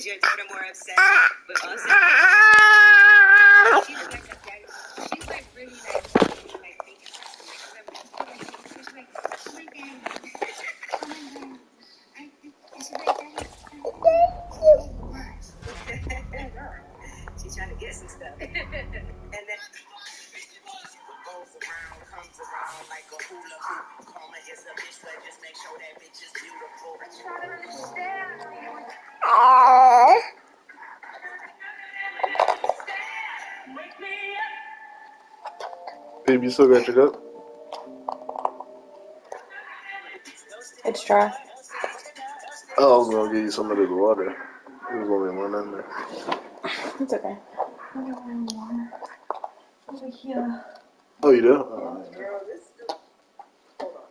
your daughter more upset, but also she's like a daddy. She's like really like thinking she's like, oh my god, oh my god, she's like daddy. She's trying to get some stuff, and then. Goes around, comes around like a hula hoop. Karma is a bitch, but just make sure that bitch is beautiful. I try to understand. Babe, you still got your cup? It's dry. Oh, I was gonna give you some of this water. There's only one in there. It's okay. I don't want water. Over here. Oh, you do? Girl, this is hold on.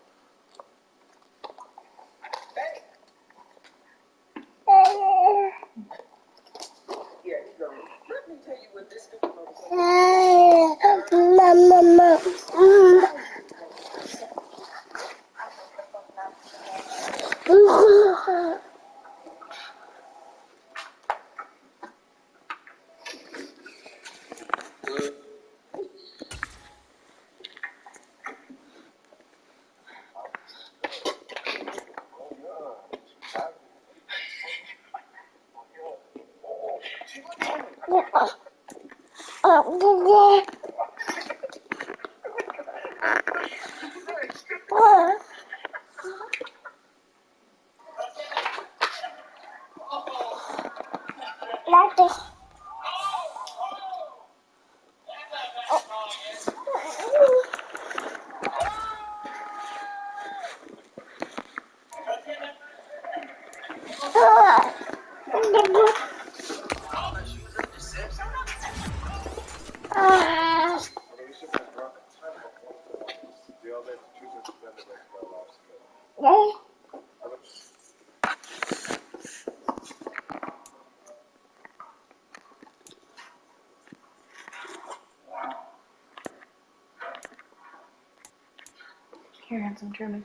Here, you go. Let me tell you what this stupid Here, have some German.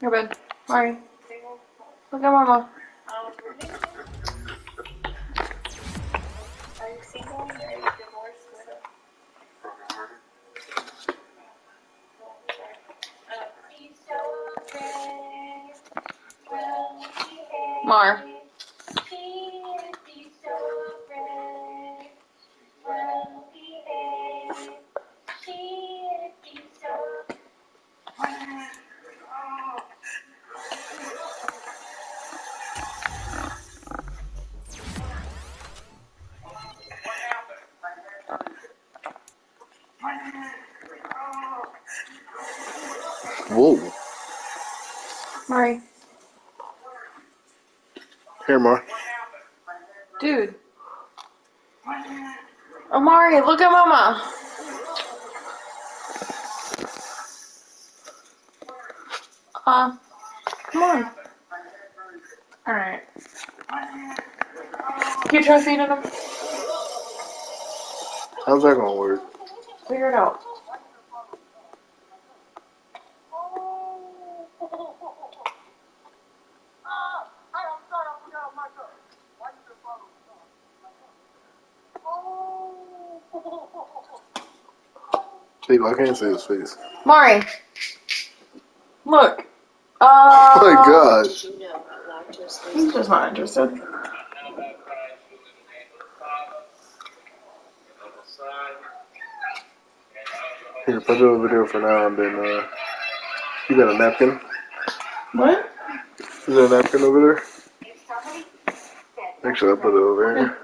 Your bed. Mari. Look at Mama. Are you single? Are you divorced? Mar. Whoa. Mari. Here, Mar. Dude. Amari, look at Mama. Come on. Alright. Can you try feeding him? How's that gonna work? Figure it out. Steve, I can't see his face. Mari, look. Oh my gosh. He's just not interested. Here, put it over there for now, and then, you got a napkin? What? Is there a napkin over there? Actually, I'll put it over here.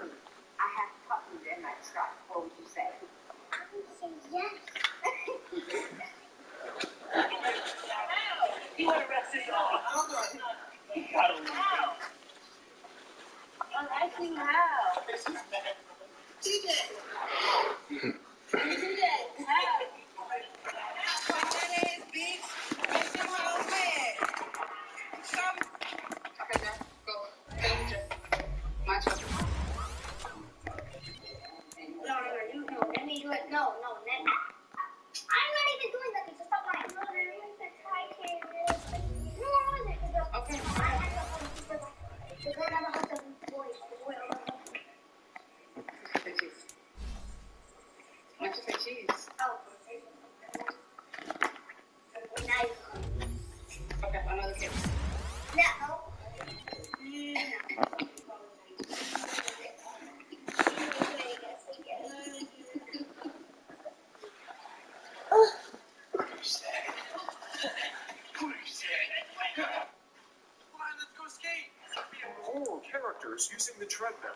Characters using the treadmill.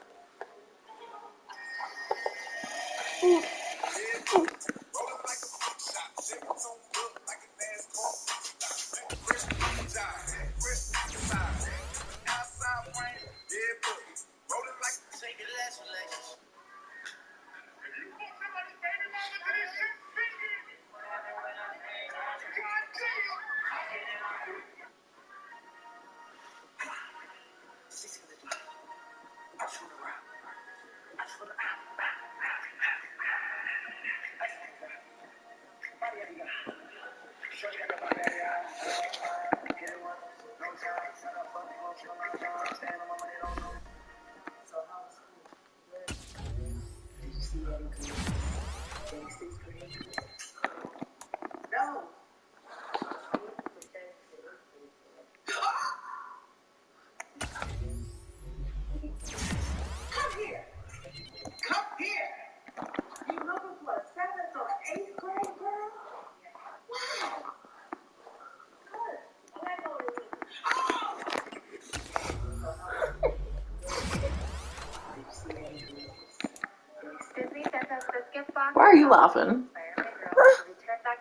Why are you laughing?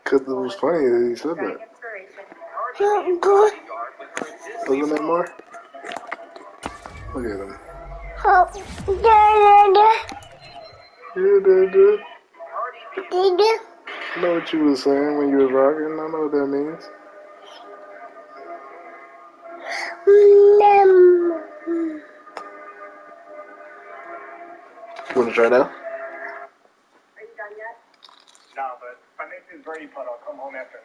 Because it was funny that he said that. Wasn't it more? Look at him. Yeah, I know what you were saying when you were rocking. I know what that means. You want to try now? Are you done yet? No, but if I make this birdie putt, I'll come home after 9.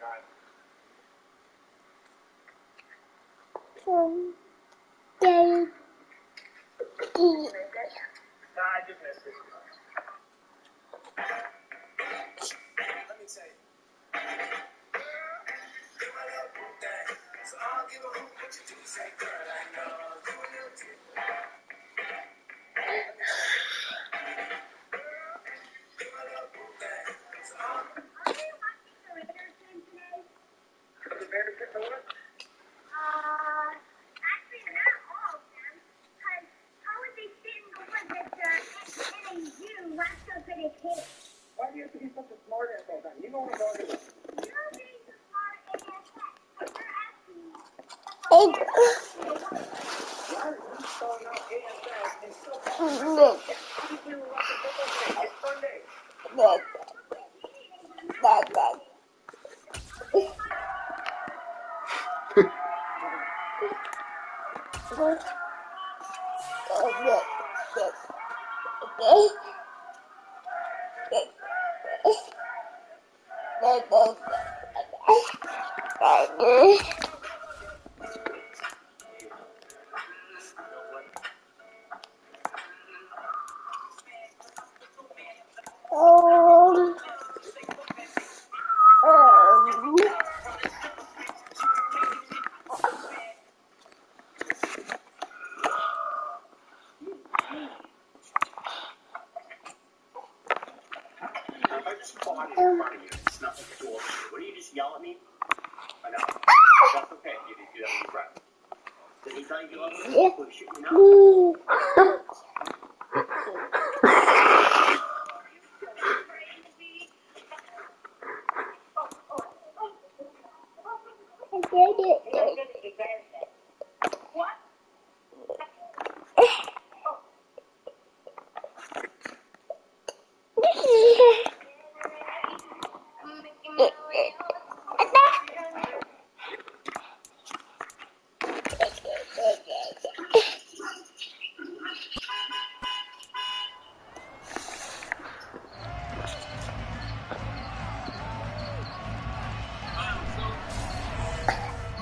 I just missed it. Let me tell you. So I'll give a hoot what you do. Say, girl, I know you a little too. Why do you have to be such a smart ass all the time? You know what I'm talking about. Why are you spelling out ASS and still it's Sunday.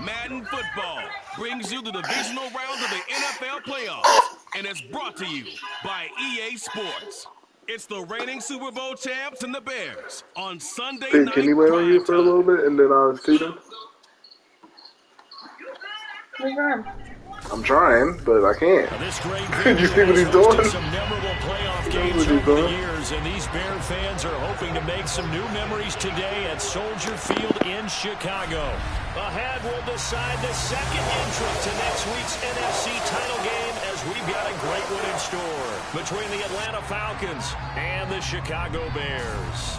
Madden Football brings you the divisional round of the NFL playoffs, and it's brought to you by EA Sports. It's the reigning Super Bowl champs and the Bears on Sunday Hey, night can you wait on you prime for a little time. bit and then I'll see them? Where's your arm? I'm trying, but I can't. This great You see what he's doing? some memorable playoff He knows games what he's over the doing. years, and these Bear fans are hoping to make some new memories today at Soldier Field in Chicago. The Hat will decide the second entrant to next week's NFC title game, as we've got a great one in store between the Atlanta Falcons and the Chicago Bears.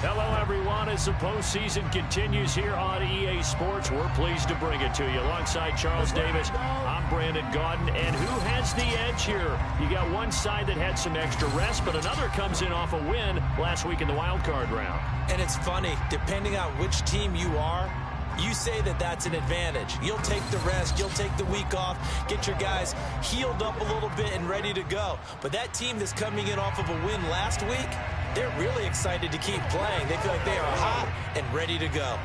Hello, everyone. As the postseason continues here on EA Sports, we're pleased to bring it to you. Alongside Charles Davis, I'm Brandon Gaudin. And who has the edge here? You got one side that had some extra rest, but another comes in off a win last week in the wild card round. And it's funny, depending on which team you are, you say that that's an advantage. You'll take the rest, you'll take the week off, get your guys healed up a little bit and ready to go. But that team that's coming in off of a win last week, they're really excited to keep playing. They feel like they are hot and ready to go.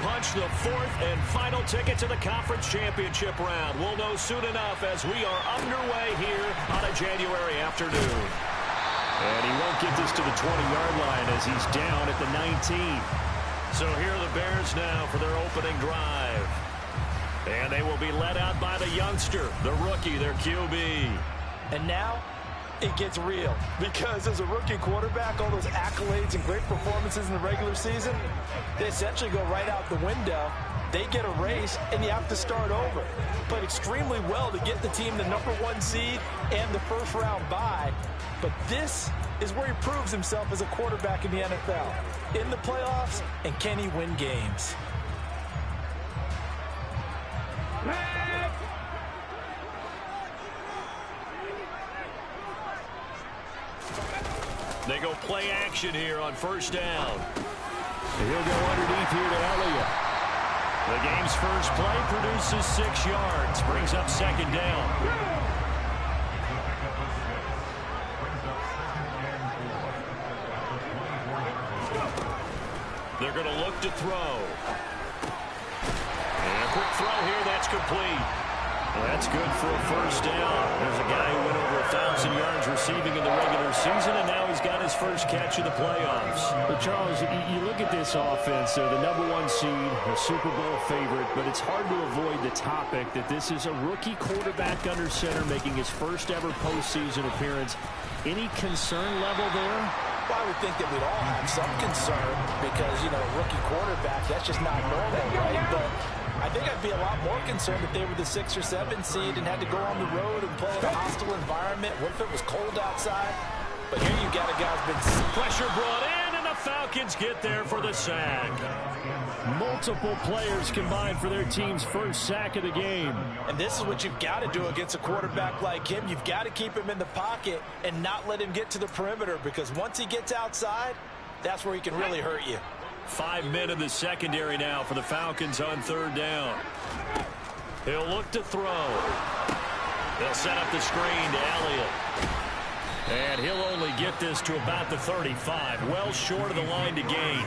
Punch the fourth and final ticket to the conference championship round. We'll know soon enough as we are underway here on a January afternoon. And he won't get this to the 20-yard line as he's down at the 19. So here are the Bears now for their opening drive. And they will be led out by the youngster, the rookie, their QB. And now it gets real, because as a rookie quarterback, all those accolades and great performances in the regular season, they essentially go right out the window. They get erased, and you have to start over. Played extremely well to get the team the #1 seed and the first-round bye, but this is where he proves himself as a quarterback in the NFL. In the playoffs, and can he win games? They go play action here on first down. He'll go underneath here to Elliott. The game's first play produces 6 yards, brings up second down. They're going to look to throw. And a quick throw here, that's complete. That's good for a first down. There's a guy who went over 1,000 yards receiving in the regular season, and now he's got his first catch of the playoffs. But Charles, you look at this offense, they're the #1 seed, a Super Bowl favorite, but it's hard to avoid the topic that this is a rookie quarterback under center making his first ever postseason appearance. Any concern level there? Well, I would think that we'd all have some concern because, you know, a rookie quarterback, that's just not normal, right? But I think I'd be a lot more concerned if they were the 6 or 7 seed and had to go on the road and play in a hostile environment. What if it was cold outside? But here you got a guy who's been... Pressure brought in, and the Falcons get there for the sack. Multiple players combined for their team's first sack of the game. And this is what you've got to do against a quarterback like him. You've got to keep him in the pocket and not let him get to the perimeter, because once he gets outside, that's where he can really hurt you. 5 men in the secondary now for the Falcons on third down. He'll look to throw. They'll set up the screen to Elliott. And he'll only get this to about the 35, well short of the line to gain.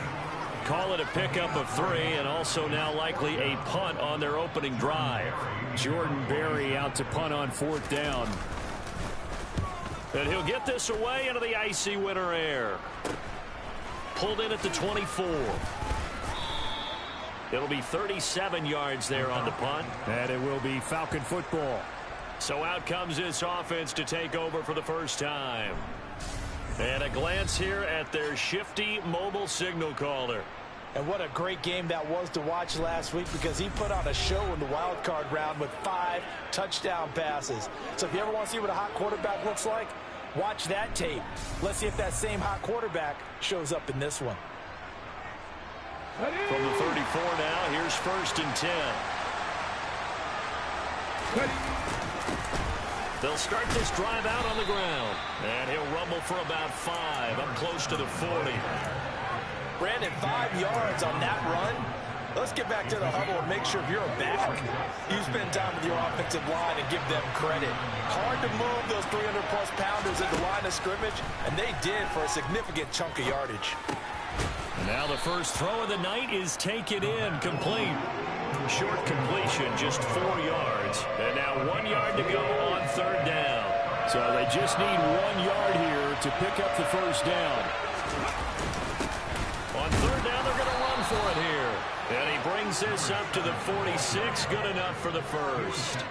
Call it a pickup of 3, and also now likely a punt on their opening drive. Jordan Berry out to punt on fourth down. And he'll get this away into the icy winter air. Pulled in at the 24. It'll be 37 yards there on the punt. And it will be Falcon football. So out comes this offense to take over for the first time. And a glance here at their shifty mobile signal caller. And what a great game that was to watch last week, because he put on a show in the wild card round with 5 touchdown passes. So if you ever want to see what a hot quarterback looks like, watch that tape. Let's see if that same hot quarterback shows up in this one. From the 34 now, here's 1st and 10. They'll start this drive out on the ground. And he'll rumble for about 5, up close to the 40. Brandon, 5 yards on that run. Let's get back to the huddle and make sure if you're a back, you spend time with your offensive line and give them credit. Hard to move those 300-plus pounders at the line of scrimmage, and they did for a significant chunk of yardage. And now the first throw of the night is taken in, complete. Short completion, just 4 yards. And now 1 yard to go on third down. So they just need 1 yard here to pick up the first down. On third down, they're going to run for it here. And he brings this up to the 46. Good enough for the first.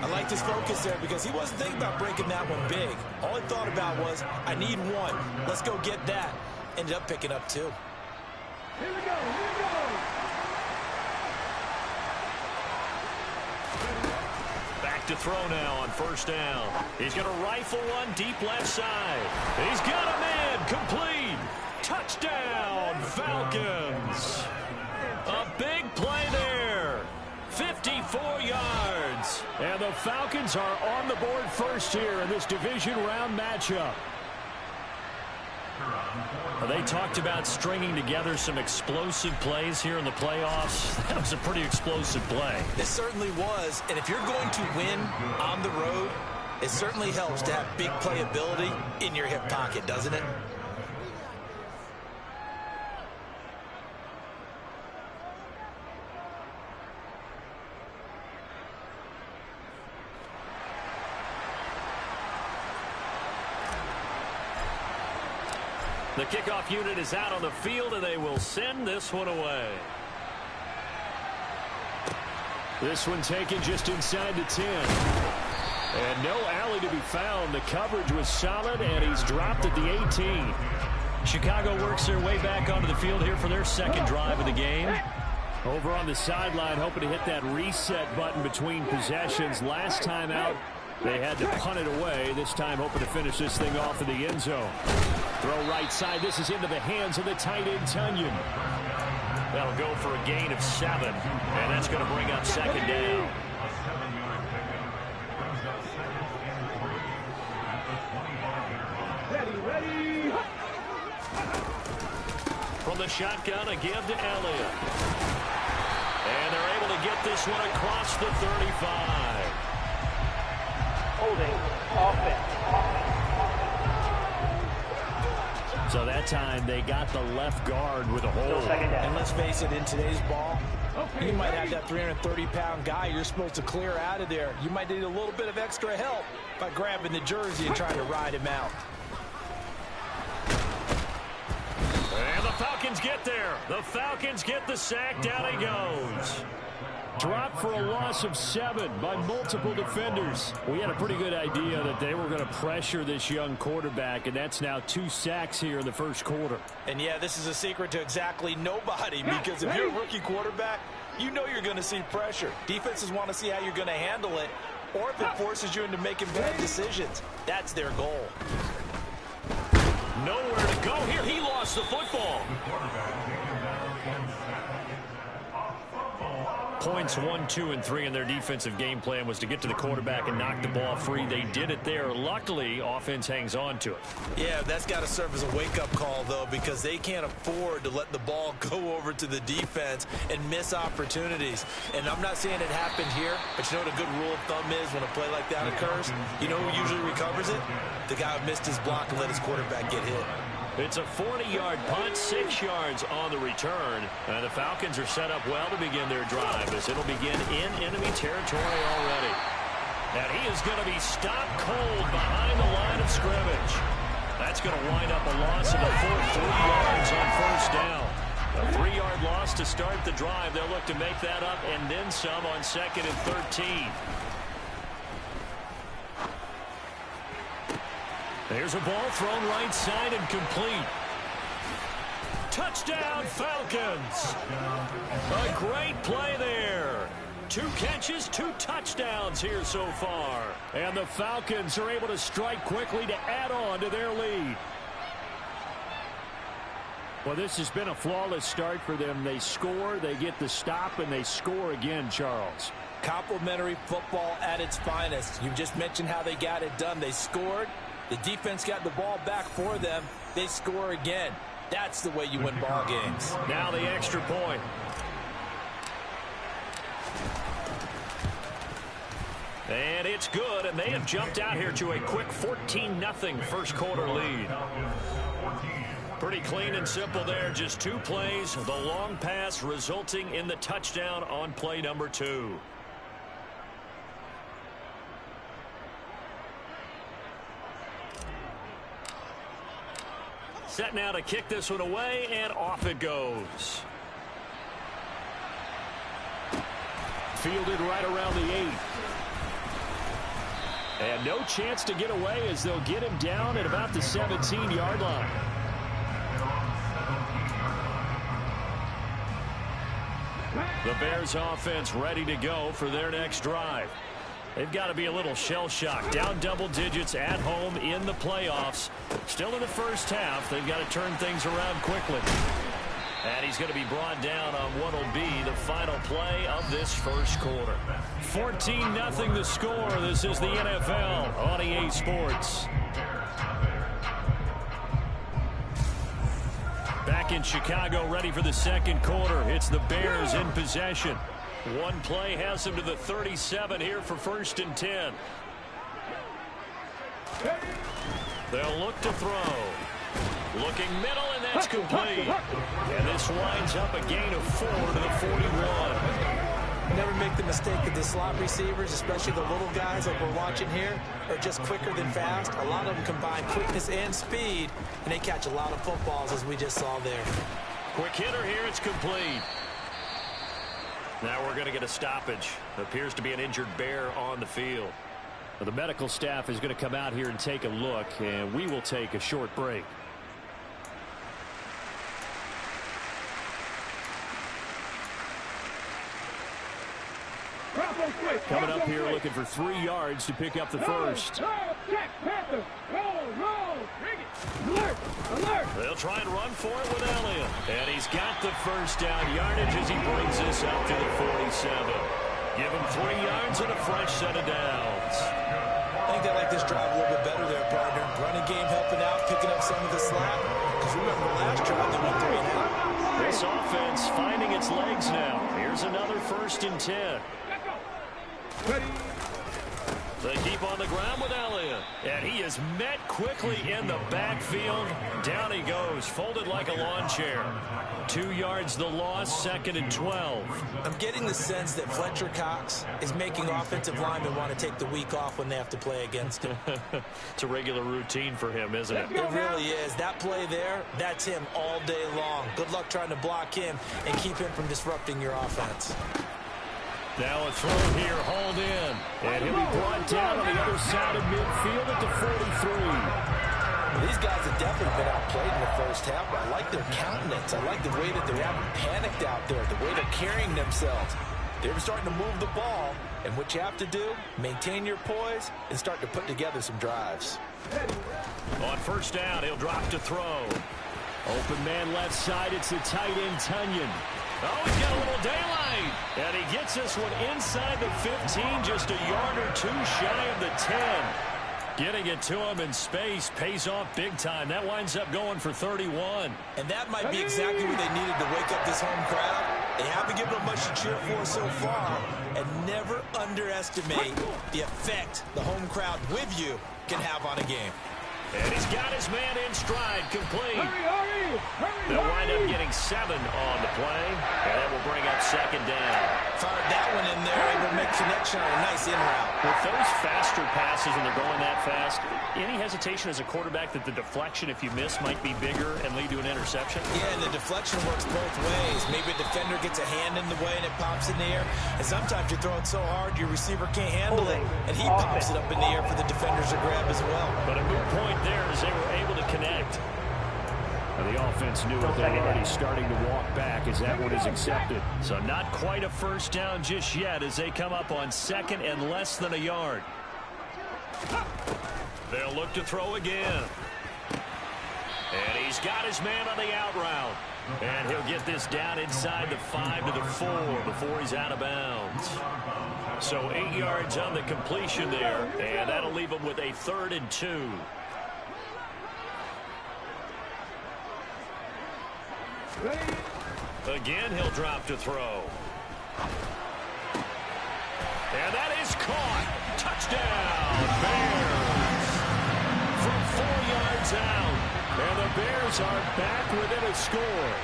I like his focus there, because he wasn't thinking about breaking that one big. All he thought about was, I need 1. Let's go get that. Ended up picking up 2. Here we go. Back to throw now on first down. He's going to rifle one deep left side. He's got a man. Complete. Touchdown, Falcons. A big play there. 54 yards. And the Falcons are on the board first here in this division round matchup. They talked about stringing together some explosive plays here in the playoffs. That was a pretty explosive play. It certainly was. And if you're going to win on the road, it certainly helps to have big playability in your hip pocket, doesn't it? The kickoff unit is out on the field, and they will send this one away. This one taken just inside the 10. And no alley to be found. The coverage was solid, and he's dropped at the 18. Chicago works their way back onto the field here for their second drive of the game. Over on the sideline, hoping to hit that reset button between possessions. Last time out, they had to punt it away. This time hoping to finish this thing off in the end zone. Throw right side. This is into the hands of the tight end, Tunyon. That'll go for a gain of 7, and that's going to bring up second down. Ready. From the shotgun, a give to Elliott. And they're able to get this one across the 35. Holding offense. So that time they got the left guard with a hold. And let's face it, in today's ball, you might have that 330-pound guy you're supposed to clear out of there. You might need a little bit of extra help by grabbing the jersey and trying to ride him out. And the Falcons get there. The Falcons get the sack. Down he goes. Dropped for a loss of 7 by multiple defenders. We had a pretty good idea that they were going to pressure this young quarterback, and that's now 2 sacks here in the first quarter. And yeah, this is a secret to exactly nobody, because if you're a rookie quarterback, you know you're going to see pressure. Defenses want to see how you're going to handle it, or if it forces you into making bad decisions. That's their goal. Nowhere to go here. He lost the football. Points 1, 2, and 3 in their defensive game plan was to get to the quarterback and knock the ball free. They did it there. Luckily, offense hangs on to it. Yeah, that's got to serve as a wake-up call, though, because they can't afford to let the ball go over to the defense and miss opportunities. And I'm not saying it happened here, but you know what a good rule of thumb is when a play like that occurs? You know who usually recovers it? The guy who missed his block and let his quarterback get hit. It's a 40-yard punt, 6 yards on the return. And the Falcons are set up well to begin their drive as it'll begin in enemy territory already. And he is going to be stopped cold behind the line of scrimmage. That's going to wind up a loss of a full 3 yards on first down. A 3-yard loss to start the drive. They'll look to make that up and then some on 2nd and 13. There's a ball thrown right side and complete. Touchdown, Falcons. A great play there. 2 catches, 2 touchdowns here so far. And the Falcons are able to strike quickly to add on to their lead. Well, this has been a flawless start for them. They score, they get the stop, and they score again, Charles. Complimentary football at its finest. You just mentioned how they got it done. They scored. The defense got the ball back for them. They score again. That's the way you win ball games. Now the extra point. And it's good, and they have jumped out here to a quick 14-0 first quarter lead. Pretty clean and simple there. Just 2 plays. The long pass resulting in the touchdown on play number 2. Set now to kick this one away, and off it goes. Fielded right around the 8. And no chance to get away as they'll get him down at about the 17-yard line. The Bears offense ready to go for their next drive. They've got to be a little shell-shocked. Down double digits at home in the playoffs. Still in the first half. They've got to turn things around quickly. And he's going to be brought down on what will be the final play of this first quarter. 14-0 the score. This is the NFL on EA Sports. Back in Chicago, ready for the second quarter. It's the Bears in possession. One play has them to the 37 here for 1st and 10. They'll look to throw. Looking middle, and that's complete. And this winds up a gain of 4 to the 41. Never make the mistake that the slot receivers, especially the little guys that we're watching here, are just quicker than fast. A lot of them combine quickness and speed, and they catch a lot of footballs, as we just saw there. Quick hitter here, it's complete. Now we're going to get a stoppage. Appears to be an injured Bear on the field. Well, the medical staff is going to come out here and take a look, and we will take a short break. Coming up here looking for 3 yards to pick up the first. They'll try and run for it with Elliott. And he's got the first down yardage as he brings this up to the 47. Give him 3 yards and a fresh set of downs. I think they like this drive a little bit better there, partner. Running game helping out, picking up some of the slack. Because remember the last drive, they went 3 and out. This offense finding its legs now. Here's another 1st and 10. They keep on the ground with Elliott. And he is met quickly in the backfield. Down he goes, folded like a lawn chair. 2 yards the loss, 2nd and 12. I'm getting the sense that Fletcher Cox is making offensive linemen want to take the week off when they have to play against him. It's a regular routine for him, isn't it? It really is. That play there, that's him all day long. Good luck trying to block him and keep him from disrupting your offense. Now a throw here, hauled in. And he'll be brought down on the other side of midfield at the 43. These guys have definitely been outplayed in the first half, but I like their countenance. I like the way that they haven't panicked out there, the way they're carrying themselves. They're starting to move the ball, and what you have to do, maintain your poise and start to put together some drives. On first down, he'll drop to throw. Open man left side, it's the tight end, Tunyon. Oh, he's got a little daylight. And he gets this one inside the 15, just a yard or two shy of the 10. Getting it to him in space pays off big time. That winds up going for 31. And that might be exactly what they needed to wake up this home crowd. They haven't given them much to cheer for so far. And never underestimate the effect the home crowd with you can have on a game. And he's got his man in stride, complete. They'll wind up getting 7 on the play, and that will bring up second down. Fired that one in there, able to make connection on a nice in route. With those faster passes when they're going that fast, any hesitation as a quarterback that the deflection, if you miss, might be bigger and lead to an interception? Yeah, and the deflection works both ways. Maybe a defender gets a hand in the way and it pops in the air. And sometimes you're throwing so hard your receiver can't handle it, and he pops it up in the air for the defenders to grab as well. But a moot point there as they were able to connect. And the offense knew it. They're already starting to walk back as that one is accepted. So not quite a first down just yet as they come up on second and less than a yard. They'll look to throw again. And he's got his man on the out route. And he'll get this down inside the 5 to the 4 before he's out of bounds. So 8 yards on the completion there, and that'll leave him with a 3rd and 2. Again, he'll drop to throw. And that is caught. Touchdown, Bears. From 4 yards out. And the Bears are back within a score.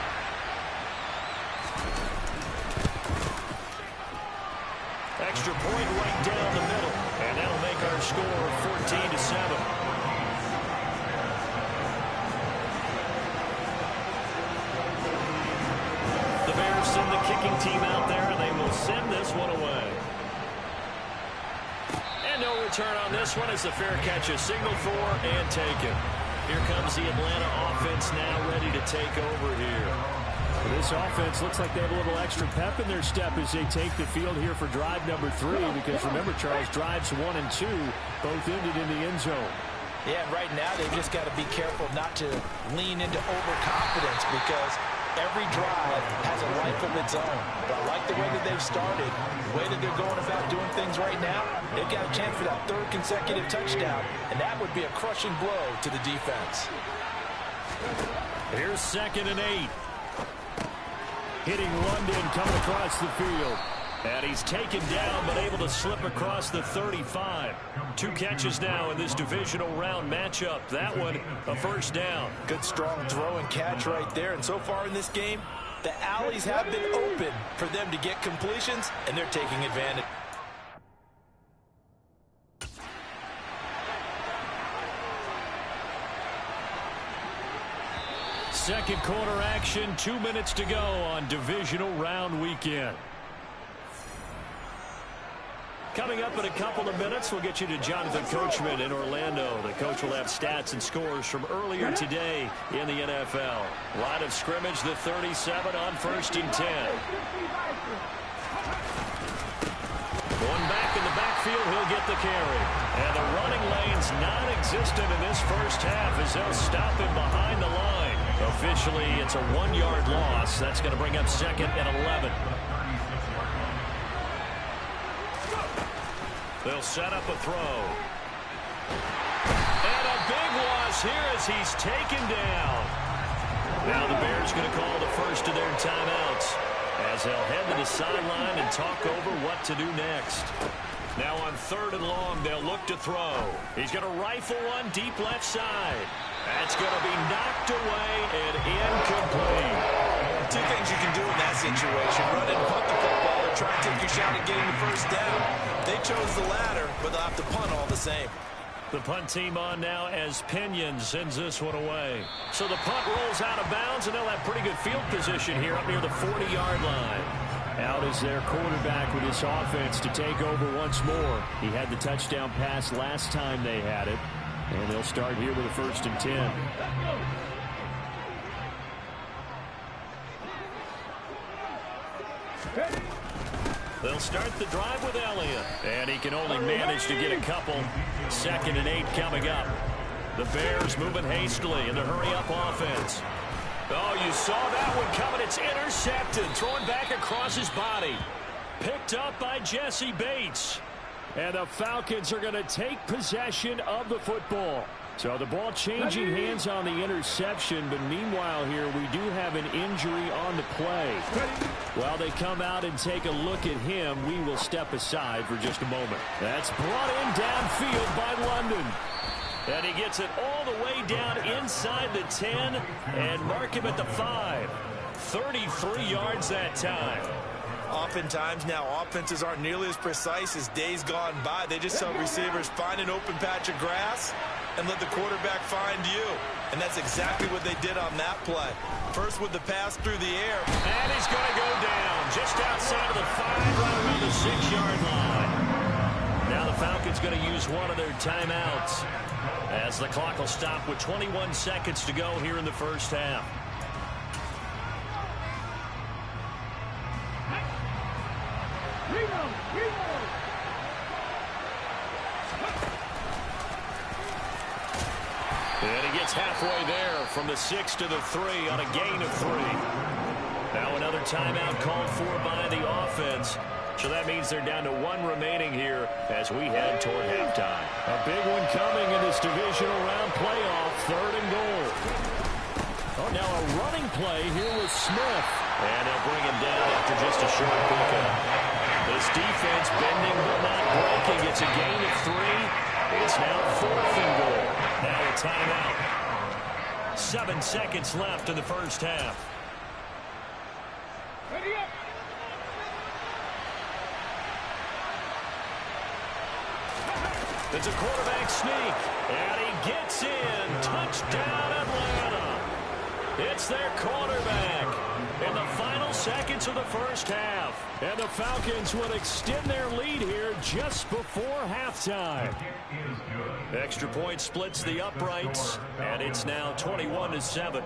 Extra point right down the middle. And that'll make our score 14-7. Send the kicking team out there, and they will send this one away. And no return on this one as the fair catch is signaled for and taken. Here comes the Atlanta offense now ready to take over here. This offense looks like they have a little extra pep in their step as they take the field here for drive number 3, because remember, Charles, drives 1 and 2 both ended in the end zone. Yeah, and right now they've just got to be careful not to lean into overconfidence, because every drive has a life of its own. But I like the way that they've started, the way that they're going about doing things right now. They've got a chance for that 3rd consecutive touchdown, and that would be a crushing blow to the defense. Here's 2nd and 8. Hitting London coming across the field. And he's taken down, but able to slip across the 35. 2 catches now in this divisional round matchup. That one, a first down. Good strong throw and catch right there. And so far in this game, the alleys have been open for them to get completions, and they're taking advantage. Second quarter action, 2 minutes to go on divisional round weekend. Coming up in a couple of minutes, we'll get you to Jonathan Coachman in Orlando. The coach will have stats and scores from earlier today in the NFL. Line of scrimmage, the 37 on 1st and 10. One back in the backfield, he'll get the carry. And the running lane's non-existent in this first half as they'll stop him behind the line. Officially, it's a 1-yard loss. That's going to bring up 2nd and 11. They'll set up a throw. And a big loss here as he's taken down. Now the Bears going to call the first of their timeouts as they'll head to the sideline and talk over what to do next. Now on 3rd and long, they'll look to throw. He's going to rifle one deep left side. That's going to be knocked away and incomplete. 2 things you can do in that situation: run and punt the football, or try and take your shot at getting the first down. They chose the latter, but they'll have to punt all the same. The punt team on now as Pinion sends this one away. So the punt rolls out of bounds, and they'll have pretty good field position here up near the 40-yard line. Out is their quarterback with this offense to take over once more. He had the touchdown pass last time they had it. And they'll start here with a 1st and 10. They'll start the drive with Elliott. And he can only manage to get a couple. 2nd and 8 coming up. The Bears moving hastily in the hurry-up offense. Oh, you saw that one coming. It's intercepted. Thrown back across his body. Picked up by Jesse Bates. And the Falcons are going to take possession of the football. So the ball changing hands on the interception, but meanwhile here we do have an injury on the play. While they come out and take a look at him, we will step aside for just a moment. That's brought in downfield by London. And he gets it all the way down inside the 10 and mark him at the 5. 33 yards that time. Oftentimes now offenses aren't nearly as precise as days gone by. They just tell receivers, find an open patch of grass and let the quarterback find you. And that's exactly what they did on that play. First with the pass through the air. And he's going to go down just outside of the 5, right around the 6-yard line. Now the Falcons going to use one of their timeouts as the clock will stop with 21 seconds to go here in the first half. And he gets halfway there from the 6 to the 3 on a gain of 3. Now another timeout called for by the offense. So that means they're down to 1 remaining here as we head toward halftime. A big one coming in this divisional round playoff, 3rd and goal. Oh, now a running play here with Smith. And they'll bring him down after just a short pickup. This defense bending but not breaking. It's a gain of 3. It's now 4th and goal. Now a timeout. 7 seconds left in the first half. Ready up. It's a quarterback sneak. And he gets in. Touchdown Atlanta. It's their quarterback in the final seconds of the first half. And the Falcons will extend their lead here just before halftime. Extra point splits the uprights, and it's now 21-7.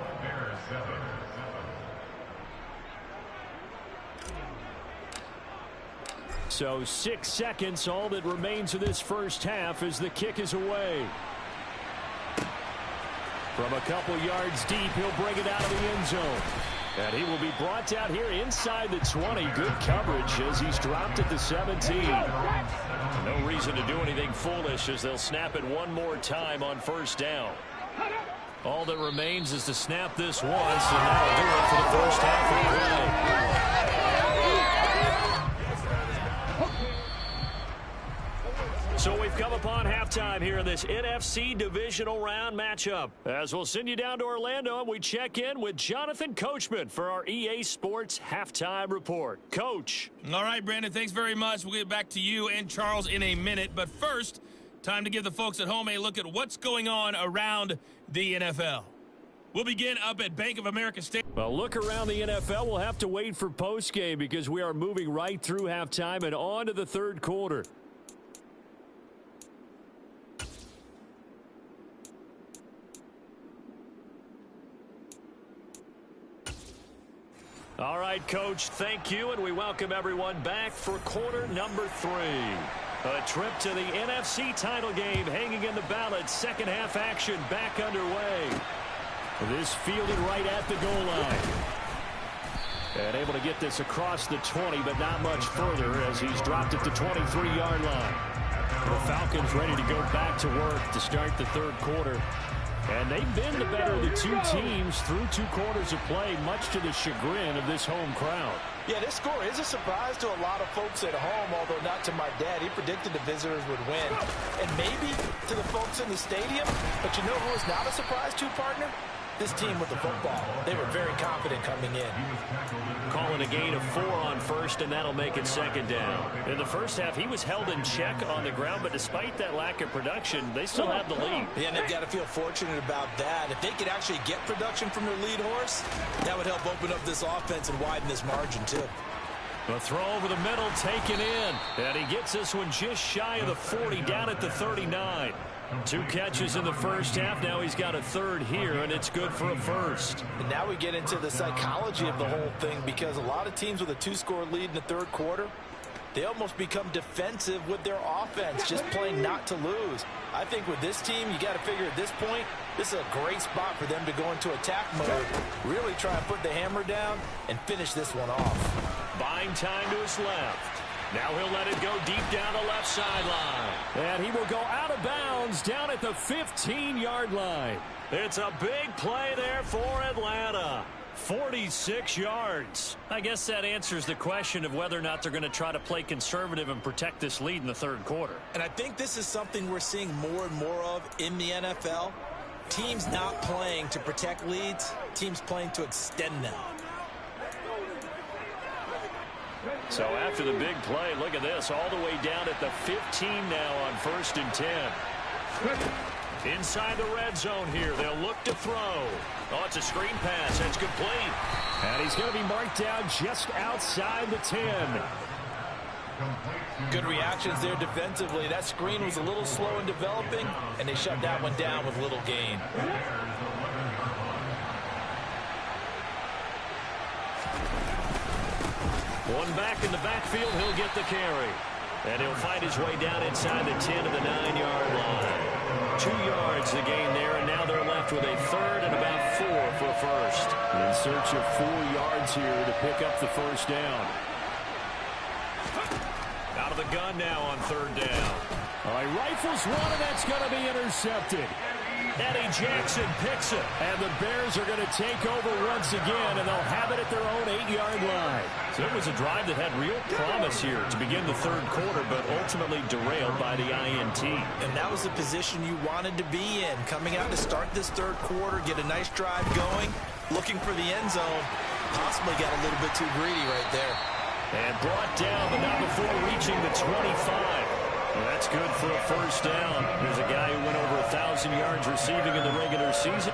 So 6 seconds, all that remains of this first half as the kick is away. From a couple yards deep, he'll bring it out of the end zone. And he will be brought down here inside the 20. Good coverage as he's dropped at the 17. No reason to do anything foolish as they'll snap it one more time on first down. All that remains is to snap this once, and that'll do it for the first half of the play. So we've come upon halftime here in this NFC divisional round matchup. As we'll send you down to Orlando, and we check in with Jonathan Coachman for our EA Sports Halftime Report. Coach. All right, Brandon, thanks very much. We'll get back to you and Charles in a minute. But first, time to give the folks at home a look at what's going on around the NFL. We'll begin up at Bank of America Stadium. Well, look around the NFL. We'll have to wait for postgame because we are moving right through halftime and on to the third quarter. All right, Coach, thank you, and we welcome everyone back for quarter number 3. A trip to the NFC title game hanging in the balance. Second half action back underway. This fielded right at the goal line. And able to get this across the 20, but not much further as he's dropped at the 23-yard line. The Falcons ready to go back to work to start the third quarter. And they've been the better of the two teams through 2 quarters of play, much to the chagrin of this home crowd. Yeah, this score is a surprise to a lot of folks at home, although not to my dad. He predicted the visitors would win. And maybe to the folks in the stadium, but you know who is not a surprise to, partner? This team with the football. They were very confident coming in. Calling a gain of 4 on first, and that'll make it second down. In the first half, he was held in check on the ground, but despite that lack of production, they still have the lead. Yeah, and they've got to feel fortunate about that. If they could actually get production from their lead horse, that would help open up this offense and widen this margin, too. A throw over the middle taken in, and he gets this one just shy of the 40, down at the 39. 2 catches in the first half. Now he's got a third here, and it's good for a first. And now we get into the psychology of the whole thing, because a lot of teams with a 2-score lead in the third quarter, they almost become defensive with their offense, just playing not to lose. I think with this team, you got to figure at this point, this is a great spot for them to go into attack mode, really try and put the hammer down and finish this one off. Buying time to his left. Now he'll let it go deep down the left sideline. And he will go out of bounds down at the 15-yard line. It's a big play there for Atlanta. 46 yards. I guess that answers the question of whether or not they're going to try to play conservative and protect this lead in the third quarter. And I think this is something we're seeing more and more of in the NFL. Teams not playing to protect leads, teams playing to extend them. So after the big play, look at this, all the way down at the 15 now on 1st and 10. Inside the red zone here, they'll look to throw. Oh, it's a screen pass. It's complete. And he's going to be marked down just outside the 10. Good reactions there defensively. That screen was a little slow in developing, and they shut that one down with little gain. One back in the backfield, he'll get the carry. And he'll find his way down inside the 10 of the 9-yard line. 2 yards the gain there, and now they're left with a third and about 4 for first. In search of 4 yards here to pick up the first down. Out of the gun now on 3rd down. All right, rifles one, and that's going to be intercepted. Eddie Jackson picks it. And the Bears are going to take over once again, and they'll have it at their own 8-yard line. So it was a drive that had real promise here to begin the third quarter, but ultimately derailed by the INT. And that was the position you wanted to be in. Coming out to start this third quarter, get a nice drive going, looking for the end zone. Possibly got a little bit too greedy right there. And brought down, but not before reaching the 25. Well, that's good for a first down. There's a guy who went over 1,000 yards receiving in the regular season.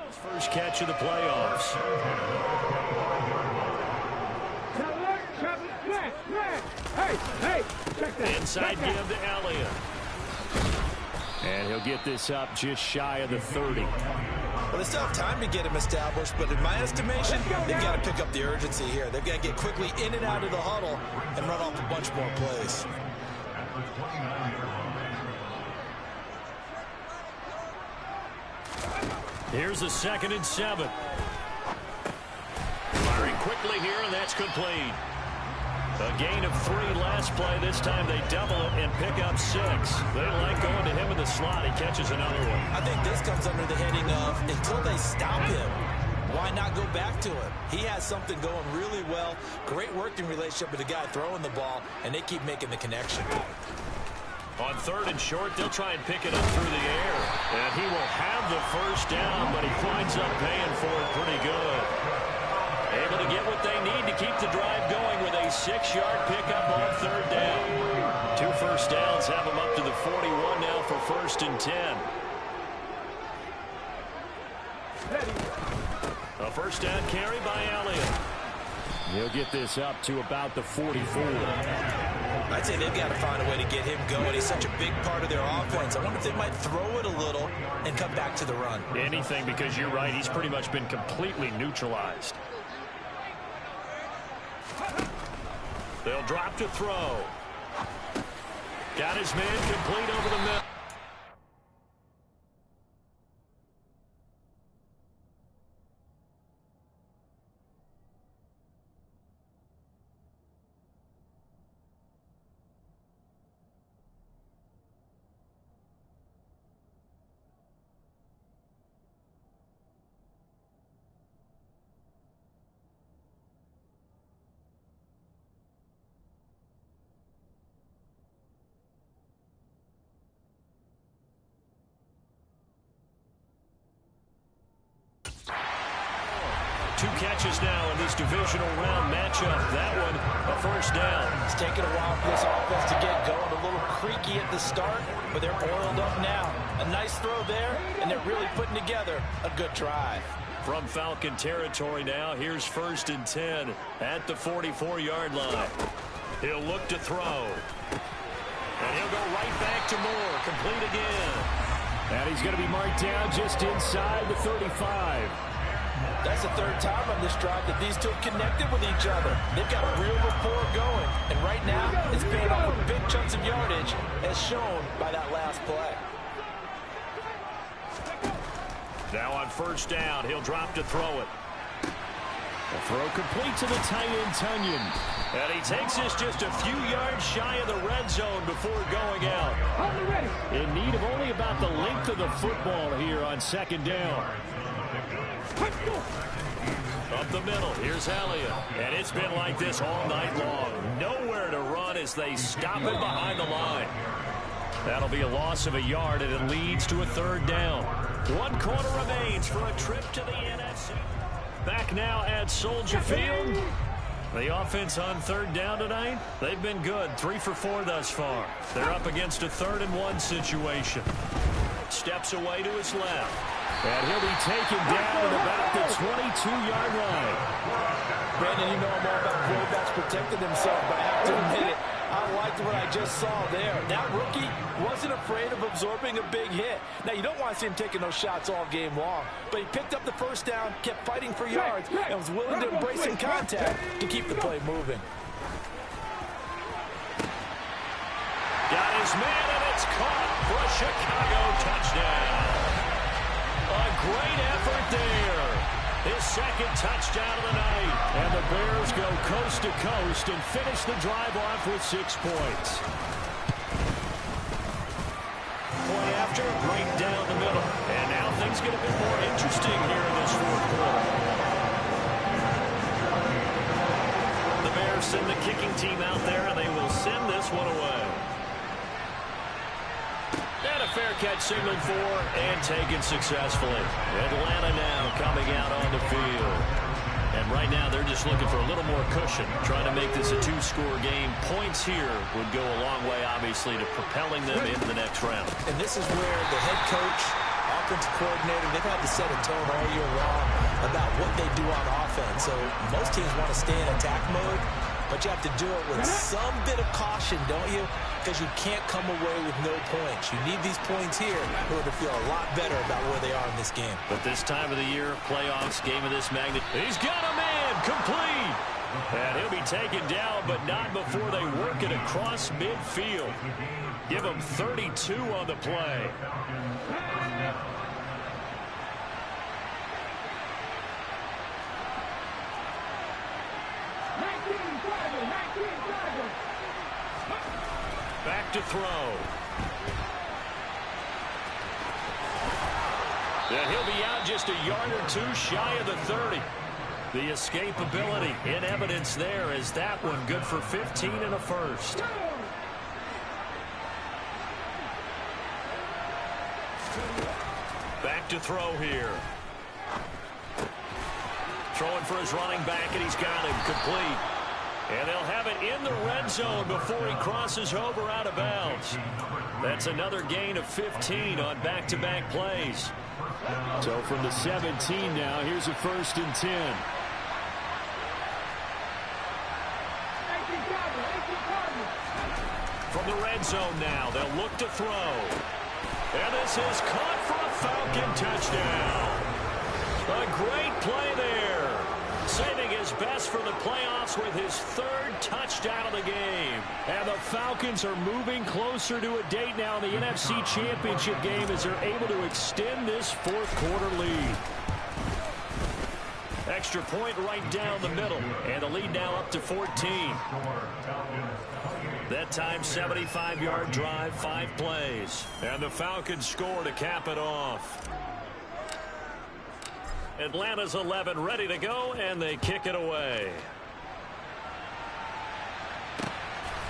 First catch of the playoffs. Inside give to Elliott. And he'll get this up just shy of the 30. Well, they still have time to get him established, but in my estimation, they've got to pick up the urgency here. They've got to get quickly in and out of the huddle and run off a bunch more plays. Here's a 2nd and 7. Firing quickly here, and that's complete. A gain of 3 last play. This time they double it and pick up 6. They like going to him in the slot. He catches another one. I think this comes under the heading of until they stop him, why not go back to him? He has something going really well. Great working relationship with the guy throwing the ball, and they keep making the connection. On 3rd and short, they'll try and pick it up through the air. And he will have the first down, but he winds up paying for it pretty good. Able to get what they need to keep the drive going with a 6-yard pickup on 3rd down. 2 first downs have him up to the 41 now for 1st and 10. A first down carry by Elliott. He'll get this up to about the 44. I'd say they've got to find a way to get him going. He's such a big part of their offense. I wonder if they might throw it a little and come back to the run. Anything, because you're right. He's pretty much been completely neutralized. They'll drop to throw. Got his man complete over the middle. Two catches now in this divisional round matchup. That one, a first down. It's taken a while for this offense to get going. A little creaky at the start, but they're oiled up now. A nice throw there, and they're really putting together a good drive. From Falcon territory now, here's 1st and 10 at the 44-yard line. He'll look to throw. And he'll go right back to Moore. Complete again. And he's going to be marked down just inside the 35. That's the third time on this drive that these two have connected with each other. They've got a real rapport going. And right now, it's paying off with big chunks of yardage, as shown by that last play. Now on first down, he'll drop to throw it. The throw complete to the tight end, Tunyon. And he takes this just a few yards shy of the red zone before going out. In need of only about the length of the football here on second down. Up the middle, here's Elliott. And it's been like this all night long. Nowhere to run as they stop him behind the line. That'll be a loss of a yard, and it leads to a third down. 1 quarter remains for a trip to the NFC. Back now at Soldier Field. The offense on third down tonight, they've been good. 3 for 4 thus far. They're up against a 3rd and 1 situation. Steps away to his left. And he'll be taken down at about the 22-yard line. Brandon, you know I'm all about quarterbacks protecting themselves, but I have to admit it. I liked what I just saw there. That rookie wasn't afraid of absorbing a big hit. Now, you don't want to see him taking those shots all game long, but he picked up the first down, kept fighting for yards, and was willing to embrace some contact to keep the play moving. Got his man, and it's caught for a Chicago touchdown. A great effort there. His 2nd touchdown of the night. And the Bears go coast to coast and finish the drive off with 6 points. Play after, right down the middle. And now things get a bit more interesting here in this 4th quarter. The Bears send the kicking team out there, and they will send this one away. And a fair catch signaled for and taken successfully. Atlanta now coming out on the field. And right now they're just looking for a little more cushion, trying to make this a 2-score game. Points here would go a long way, obviously, to propelling them into the next round. And this is where the head coach, offensive coordinator, they've had to set a tone all year long about what they do on offense. So most teams want to stay in attack mode, but you have to do it with some bit of caution, don't you? Because you can't come away with no points. You need these points here in order to feel a lot better about where they are in this game. But this time of the year, playoffs, game of this magnitude, he's got a man, complete. And he'll be taken down, but not before they work it across midfield. Give him 32 on the play. Back to throw. And he'll be out just a yard or 2 shy of the 30. The escapability in evidence there is that one good for 15 and a first. Back to throw here. Throwing for his running back, and he's got him complete. And they'll have it in the red zone before he crosses over out of bounds. That's another gain of 15 on back-to-back plays. So from the 17 now, here's a 1st and 10. From the red zone now, they'll look to throw. And this is caught for a Falcon touchdown. A great play there. Saving his best for the playoffs with his 3rd touchdown of the game. And the Falcons are moving closer to a date now in the NFC Championship game as they're able to extend this 4th quarter lead. Extra point right down the middle. And the lead now up to 14. That time 75-yard drive, 5 plays. And the Falcons score to cap it off. Atlanta's 11 ready to go, and they kick it away.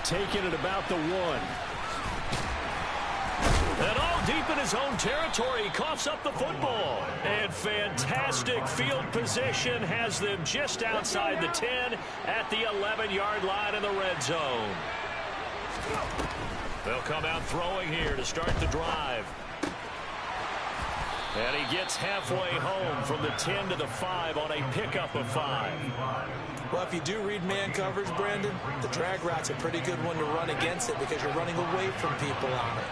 Taking it about the 1. And all deep in his own territory, he coughs up the football. And fantastic field position has them just outside the 10 at the 11-yard line in the red zone. They'll come out throwing here to start the drive. And he gets halfway home from the 10 to the 5 on a pickup of 5. Well, if you do read man coverage, Brandon, the drag route's a pretty good one to run against it because you're running away from people on it.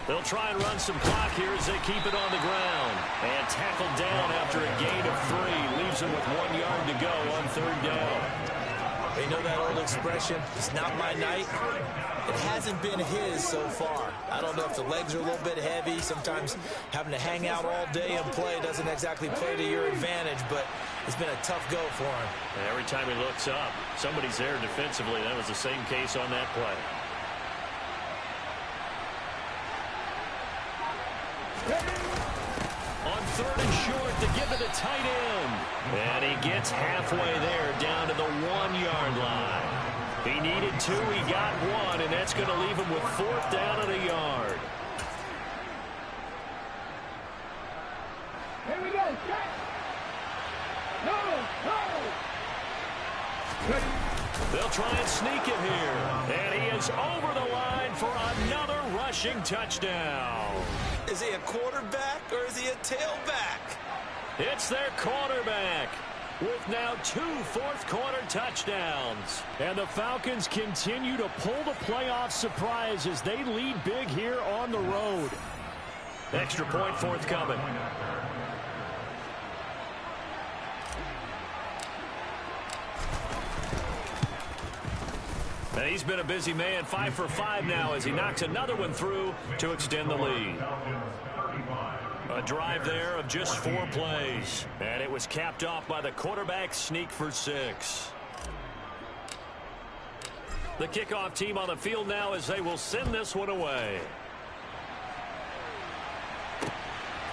They'll try and run some clock here as they keep it on the ground. And tackled down after a gain of 3. Leaves them with 1 yard to go on 3rd down. You know that old expression, it's not my night? It hasn't been his so far. I don't know if the legs are a little bit heavy. Sometimes having to hang out all day and play doesn't exactly play to your advantage, but it's been a tough go for him. And every time he looks up, somebody's there defensively. That was the same case on that play. On 3rd and short to give it a tight end. And he gets halfway there down to the 1 yard line. He needed 2, he got 1, and that's going to leave him with 4th down and a yard. Here we go. They'll try and sneak it here. And he is over the line for another rushing touchdown. Is he a quarterback or is he a tailback? It's their quarterback with now 2 fourth-quarter touchdowns. And the Falcons continue to pull the playoff surprise as they lead big here on the road. Extra point forthcoming. And he's been a busy man, 5 for 5 now as he knocks another one through to extend the lead. A drive there of just 4 plays. And it was capped off by the quarterback sneak for 6. The kickoff team on the field now as they will send this one away.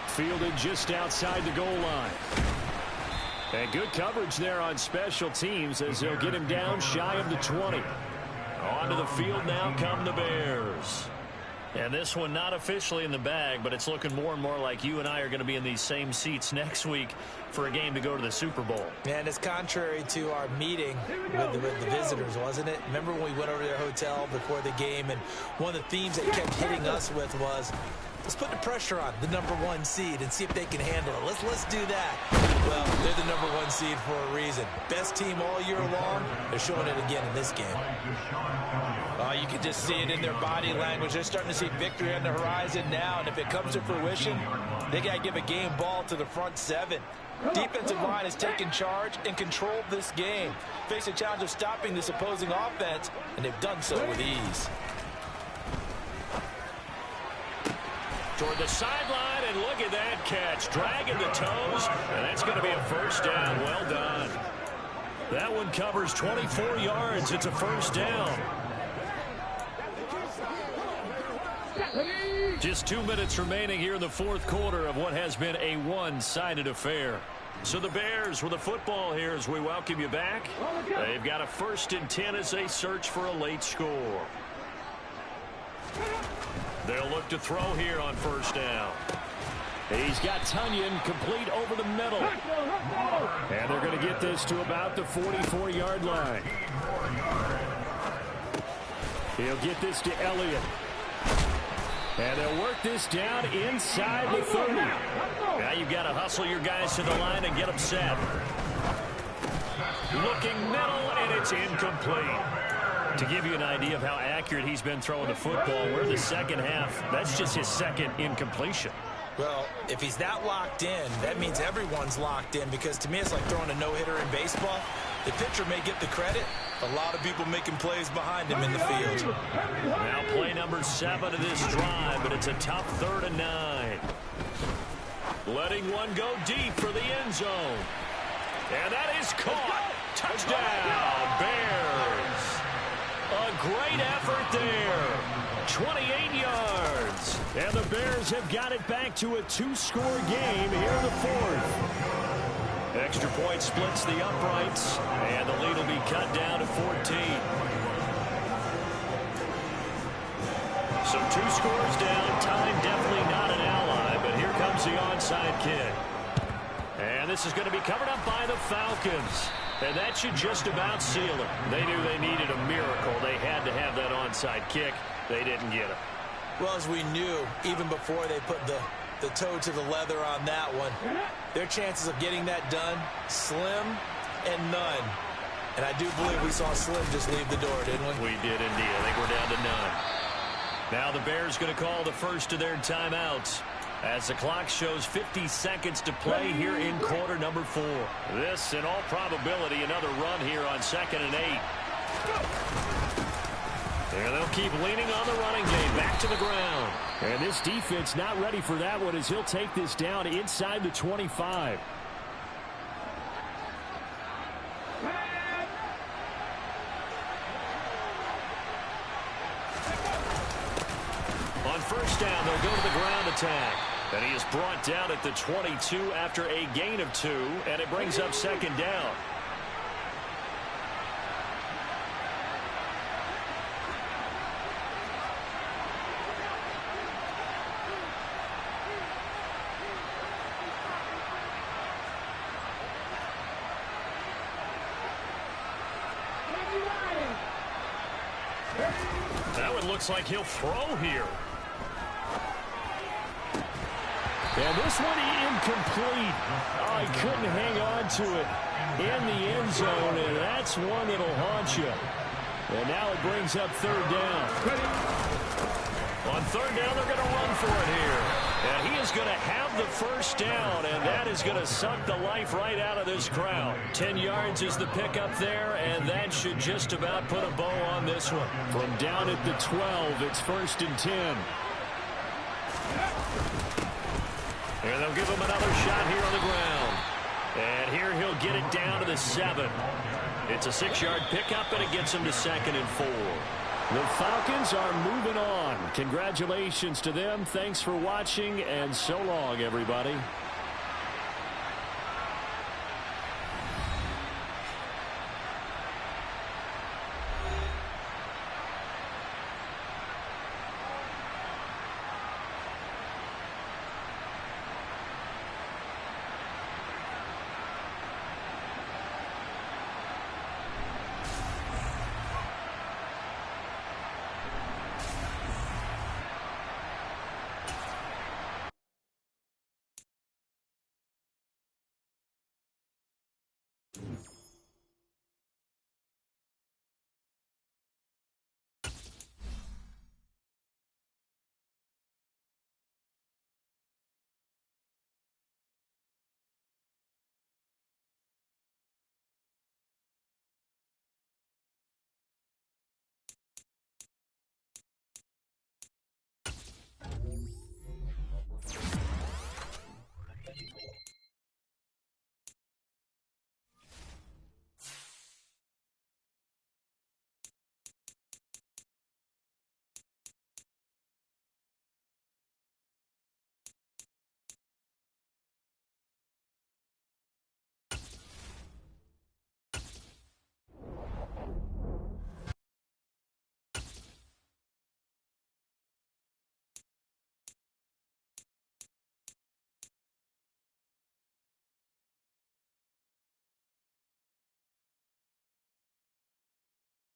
Fielded just outside the goal line. And good coverage there on special teams as they'll get him down shy of the 20. Onto the field now come the Bears. And this one not officially in the bag, but it's looking more and more like you and I are going to be in these same seats next week for a game to go to the Super Bowl. And it's contrary to our meeting with the visitors, wasn't it? Remember when we went over to their hotel before the game, and one of the themes they kept hitting us with was, let's put the pressure on the #1 seed and see if they can handle it. Let's do that. Well, they're the #1 seed for a reason. Best team all year long. They're showing it again in this game. You can just see it in their body language. They're starting to see victory on the horizon now, and if it comes to fruition, they got to give a game ball to the front 7. Defensive line has taken charge and controlled this game. Face a challenge of stopping this opposing offense, and they've done so with ease. Toward the sideline, and look at that catch. Dragging the toes, and that's going to be a first down. Well done. That one covers 24 yards. It's a first down. Just 2 minutes remaining here in the 4th quarter of what has been a one-sided affair. So the Bears with the football here as we welcome you back. They've got a 1st and 10 as they search for a late score. They'll look to throw here on 1st down. He's got Tunyon complete over the middle. And they're going to get this to about the 44-yard line. He'll get this to Elliott. And they'll work this down inside the 30. Now you've got to hustle your guys to the line and get them set. Looking middle, and it's incomplete. To give you an idea of how accurate he's been throwing the football, we're in the second half. That's just his 2nd incompletion. Well, if he's that locked in, that means everyone's locked in, because to me it's like throwing a no-hitter in baseball. The pitcher may get the credit. A lot of people making plays behind him in the field. Now play number 7 of this drive, but it's a tough 3rd and 9. Letting one go deep for the end zone. And that is caught. Touchdown, Bears. A great effort there. 28 yards. And the Bears have got it back to a 2-score game here in the 4th. Extra point splits the uprights, and the lead will be cut down to 14. So 2 scores down. Time definitely not an ally, but here comes the onside kick. And And this is going to be covered up by the Falcons. And that should just about seal it. They knew they needed a miracle. They had to have that onside kick. They didn't get it. Well, as we knew, even before they put the toe to the leather on that one, their chances of getting that done, slim and none. And I do believe we saw Slim just leave the door, didn't we? We did indeed. I think we're down to none. Now the Bears going to call the first of their timeouts as the clock shows 50 seconds to play here in quarter number 4. This, in all probability, another run here on 2nd and 8. And they'll keep leaning on the running game. Back to the ground. And this defense not ready for that one as he'll take this down inside the 25. On first down, they'll go to the ground attack. And he is brought down at the 22 after a gain of 2, and it brings up 2nd down. That one looks like he'll throw here. And this one incomplete. Oh, he couldn't hang on to it in the end zone, and that's one that'll haunt you. And now it brings up 3rd down. On 3rd down, they're going to run for it here. And he is going to have the first down, and that is going to suck the life right out of this crowd. 10 yards is the pickup there, and that should just about put a bow on this one. From down at the 12, it's 1st and 10. And they'll give him another shot here on the ground. And here he'll get it down to the 7. It's a 6-yard pickup, and it gets him to 2nd and 4. The Falcons are moving on. Congratulations to them. Thanks for watching, and so long, everybody.